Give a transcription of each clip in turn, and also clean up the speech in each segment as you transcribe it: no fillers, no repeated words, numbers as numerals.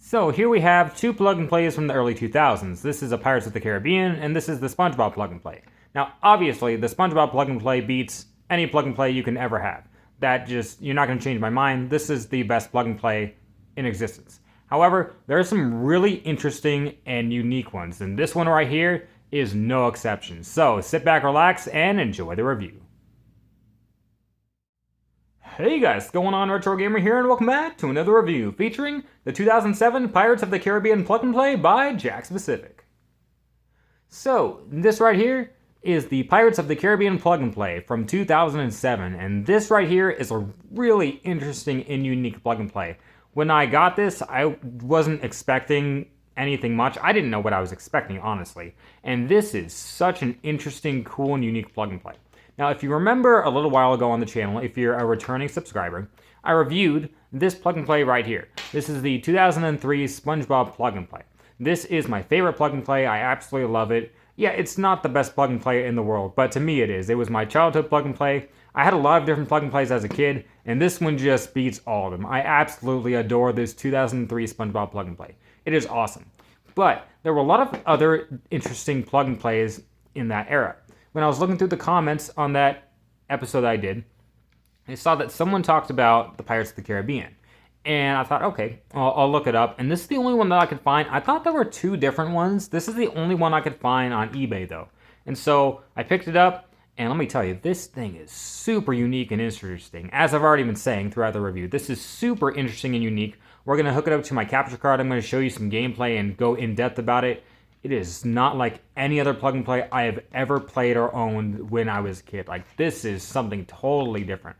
So here we have two plug-and-plays from the early 2000s. This is a Pirates of the Caribbean, and this is the SpongeBob plug-and-play. Now, obviously, the SpongeBob plug-and-play beats any plug-and-play you can ever have. You're not going to change my mind. This is the best plug-and-play in existence. However, there are some really interesting and unique ones, and this one right here is no exception. So sit back, relax, and enjoy the review. Hey guys, what's going on? RetroGamer here, and welcome back to another review featuring the 2007 Pirates of the Caribbean plug-and-play by Jakks Pacific. So, this right here is the Pirates of the Caribbean plug-and-play from 2007, and this right here is a really interesting and unique plug-and-play. When I got this, I wasn't expecting anything much. I didn't know what I was expecting, honestly. And this is such an interesting, cool, and unique plug-and-play. Now, if you remember a little while ago on the channel, if you're a returning subscriber, I reviewed this plug-and-play right here. This is the 2003 SpongeBob plug-and-play. This is my favorite plug-and-play. I absolutely love it. Yeah, it's not the best plug-and-play in the world, but to me it is. It was my childhood plug-and-play. I had a lot of different plug-and-plays as a kid, and this one just beats all of them. I absolutely adore this 2003 SpongeBob plug-and-play. It is awesome. But there were a lot of other interesting plug-and-plays in that era. When I was looking through the comments on that episode I did, I saw that someone talked about the Pirates of the Caribbean. And I thought, okay, I'll look it up. And this is the only one that I could find. I thought there were two different ones. This is the only one I could find on eBay, though. And so I picked it up, and let me tell you, this thing is super unique and interesting. As I've already been saying throughout the review, this is super interesting and unique. We're going to hook it up to my capture card. I'm going to show you some gameplay and go in depth about it. It is not like any other plug-and-play I have ever played or owned when I was a kid. Like, this is something totally different.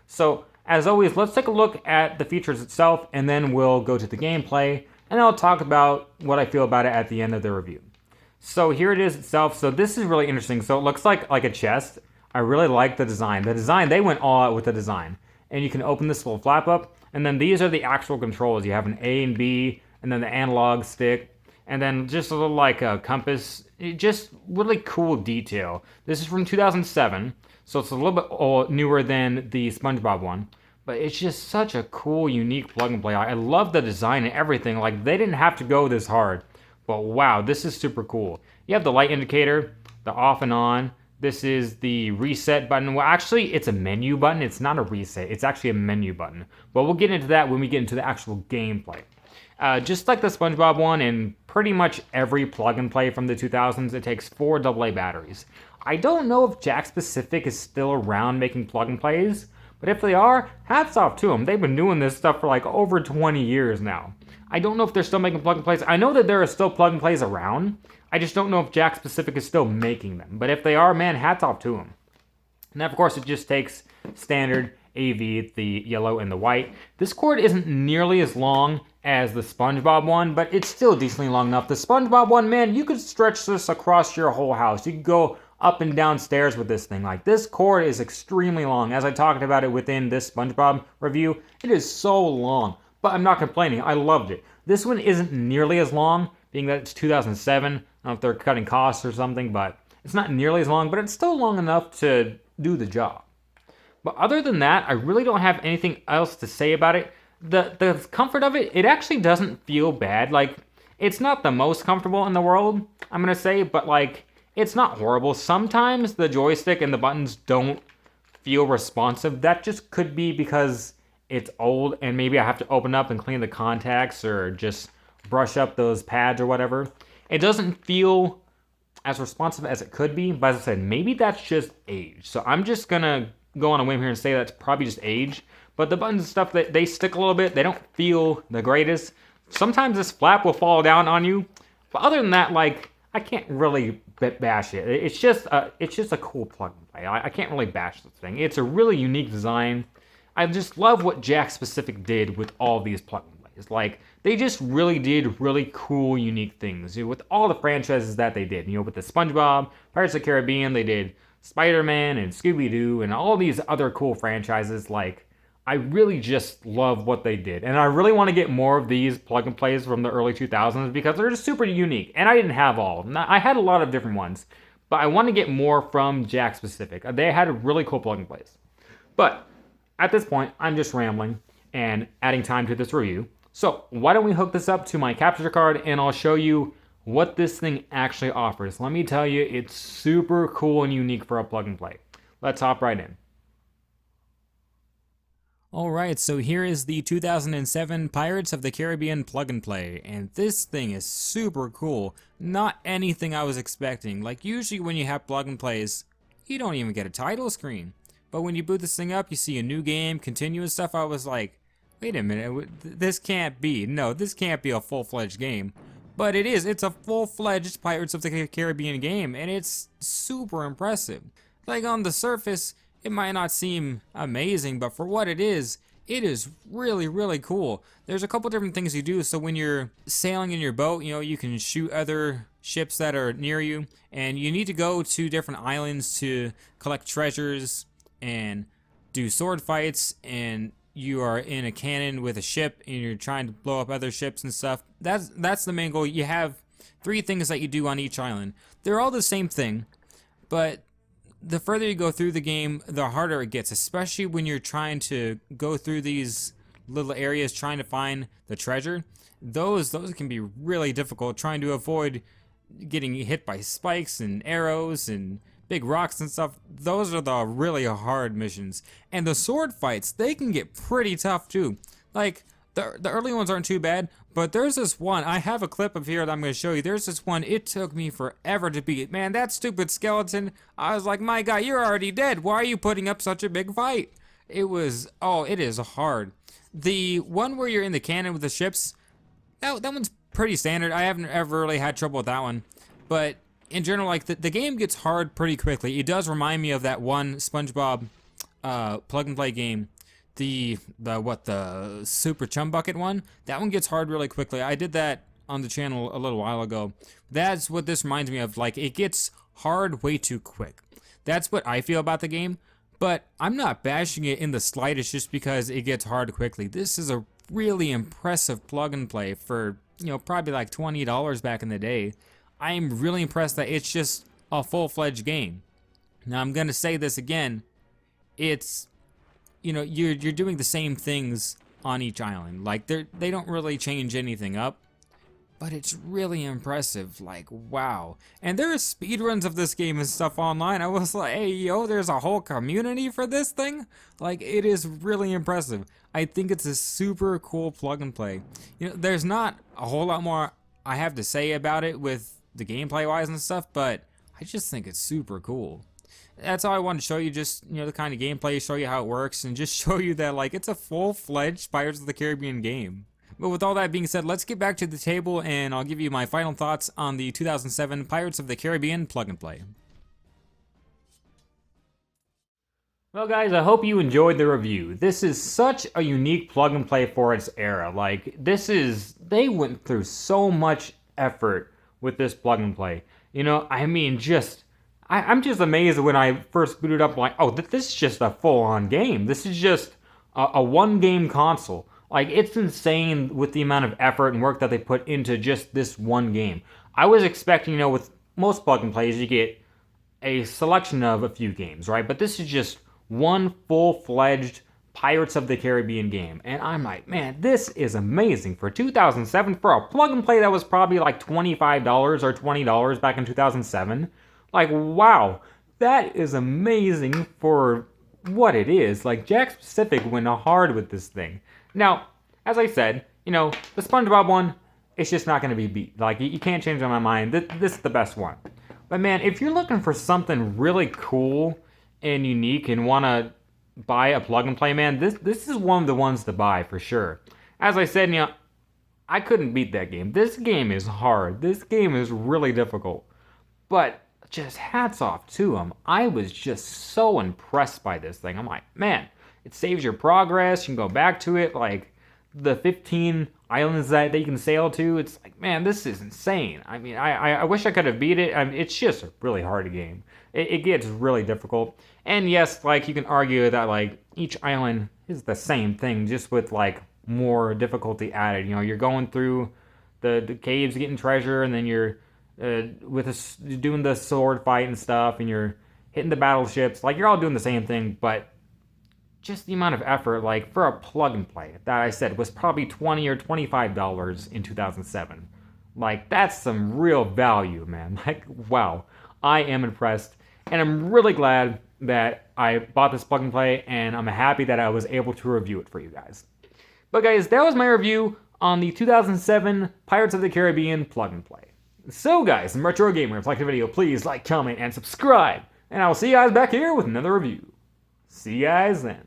So, as always, let's take a look at the features itself, and then we'll go to the gameplay, and I'll talk about what I feel about it at the end of the review. So, here it is itself. So, this is really interesting. So, it looks like a chest. I really like the design. The design, they went all out with the design. And you can open this little flap up, and then these are the actual controls. You have an A and B, and then the analog stick. And then just a little like a compass, just really cool detail. This is from 2007, so it's a little bit newer than the SpongeBob one. But it's just such a cool, unique plug-and-play. I love the design and everything. Like, they didn't have to go this hard. But wow, this is super cool. You have the light indicator, the off and on. This is the reset button. Well, actually, it's a menu button. It's not a reset. It's actually a menu button. But we'll get into that when we get into the actual gameplay. Just like the SpongeBob one and pretty much every plug-and-play from the 2000s, it takes 4 AA batteries. I don't know if Jakks Pacific is still around making plug-and-plays, but if they are, hats off to them. They've been doing this stuff for like over 20 years now. I don't know if they're still making plug-and-plays. I know that there are still plug-and-plays around. I just don't know if Jakks Pacific is still making them. But if they are, man, hats off to them. And of course, it just takes standard AV, the yellow and the white. This cord isn't nearly as long as the SpongeBob one, but it's still decently long enough. The SpongeBob one, man, you could stretch this across your whole house. You could go up and down stairs with this thing. Like, this cord is extremely long. As I talked about it within this SpongeBob review, it is so long, but I'm not complaining. I loved it. This one isn't nearly as long, being that it's 2007. I don't know if they're cutting costs or something, but it's not nearly as long, but it's still long enough to do the job. But other than that, I really don't have anything else to say about it. The comfort of it, it actually doesn't feel bad. Like, it's not the most comfortable in the world, I'm going to say, but like, it's not horrible. Sometimes the joystick and the buttons don't feel responsive. That just could be because it's old and maybe I have to open up and clean the contacts or just brush up those pads or whatever. It doesn't feel as responsive as it could be, but as I said, maybe that's just age. So I'm just going to go on a whim here and say that's probably just age. But the buttons and stuff, they stick a little bit. They don't feel the greatest. Sometimes this flap will fall down on you. But other than that, like, I can't really bash it. It's just a cool plug-and-play. I can't really bash this thing. It's a really unique design. I just love what Jakks Pacific did with all these plug-and-plays. Like, they just really did really cool, unique things. With all the franchises that they did. With the SpongeBob, Pirates of the Caribbean, they did Spider-Man and Scooby-Doo and all these other cool franchises. Like, I really just love what they did. And I really want to get more of these plug-and-plays from the early 2000s because they're just super unique. And I didn't have all of them. I had a lot of different ones. But I want to get more from Jakks Pacific. They had really cool plug-and-plays. But at this point, I'm just rambling and adding time to this review. So why don't we hook this up to my capture card and I'll show you what this thing actually offers. Let me tell you, it's super cool and unique for a plug and play. Let's hop right in. Alright, so here is the 2007 Pirates of the Caribbean plug and play, and this thing is super cool. Not anything I was expecting. Like, usually when you have plug and plays, you don't even get a title screen. But when you boot this thing up, you see a new game, continue and stuff. I was like, wait a minute, this can't be. No, this can't be a full-fledged game. But it is. It's a full-fledged Pirates of the Caribbean game, and it's super impressive. Like, on the surface, it might not seem amazing, but for what it is really, really cool. There's a couple different things you do. So when you're sailing in your boat, you know, you can shoot other ships that are near you, and you need to go to different islands to collect treasures and do sword fights, and you are in a cannon with a ship and you're trying to blow up other ships and stuff. That's the main goal. You have 3 things that you do on each island. They're all the same thing, but the further you go through the game, the harder it gets, especially when you're trying to go through these little areas trying to find the treasure. Those can be really difficult, trying to avoid getting hit by spikes and arrows and big rocks and stuff. Those are the really hard missions. And the sword fights, they can get pretty tough too. Like, the early ones aren't too bad, but there's this one, I have a clip of here that I'm going to show you. There's this one, it took me forever to beat. Man, that stupid skeleton, I was like, my God, you're already dead. Why are you putting up such a big fight? It is hard. The one where you're in the cannon with the ships, that one's pretty standard. I haven't ever really had trouble with that one. But in general, like, the game gets hard pretty quickly. It does remind me of that one SpongeBob plug and play game. The Super Chum Bucket one, that one gets hard really quickly. I did that on the channel a little while ago. That's what this reminds me of. Like, it gets hard way too quick. That's what I feel about the game, but I'm not bashing it in the slightest just because it gets hard quickly. This is a really impressive plug and play for, you know, probably like $20 back in the day. I'm really impressed that it's just a full-fledged game. Now, I'm going to say this again. It's, you know, you're doing the same things on each island. Like, they don't really change anything up, but it's really impressive. Like, wow. And there are speedruns of this game and stuff online. I was like, hey, yo, there's a whole community for this thing? Like, it is really impressive. I think it's a super cool plug and play. You know, there's not a whole lot more I have to say about it with the gameplay wise and stuff, but I just think it's super cool. That's all I wanted to show you, just, you know, the kind of gameplay, show you how it works, and just show you that, like, it's a full-fledged Pirates of the Caribbean game. But with all that being said, let's get back to the table, and I'll give you my final thoughts on the 2007 Pirates of the Caribbean plug and play. Well, guys, I hope you enjoyed the review. This is such a unique plug and play for its era. Like, they went through so much effort with this plug and play. You know, I mean, I'm just amazed when I first booted up, like, oh, this is just a full-on game. This is just a one-game console. Like, it's insane with the amount of effort and work that they put into just this one game. I was expecting, you know, with most plug and plays, you get a selection of a few games, right? But this is just one full-fledged Pirates of the Caribbean game. And I'm like, man, this is amazing. For 2007, for a plug and play that was probably like $25 or $20 back in 2007, like, wow, that is amazing for what it is. Like, Jakks Pacific went hard with this thing. Now, as I said, you know, the SpongeBob one, it's just not going to be beat. Like, you can't change my mind. This is the best one. But man, if you're looking for something really cool and unique and want to buy a plug and play, man, this is one of the ones to buy for sure. As I said, you know, I couldn't beat that game. This game is hard. This game is really difficult. But just hats off to them. I was just so impressed by this thing. I'm like, man, it saves your progress. You can go back to it. Like, the 15 islands that you can sail to, it's like, man, this is insane. I mean, I wish I could have beat it. I mean, it's just a really hard game. It gets really difficult. And yes, like, you can argue that, like, each island is the same thing, just with, like, more difficulty added. You know, you're going through the caves getting treasure, and then you're doing the sword fight and stuff, and you're hitting the battleships. Like, you're all doing the same thing, but just the amount of effort, like, for a plug and play that I said was probably $20 or $25 in 2007. Like, that's some real value, man. Like, wow. I am impressed, and I'm really glad that I bought this plug and play, and I'm happy that I was able to review it for you guys. But guys, that was my review on the 2007 Pirates of the Caribbean plug and play. So guys, Retro Gamer, if you liked the video, please like, comment, and subscribe. And I will see you guys back here with another review. See you guys then.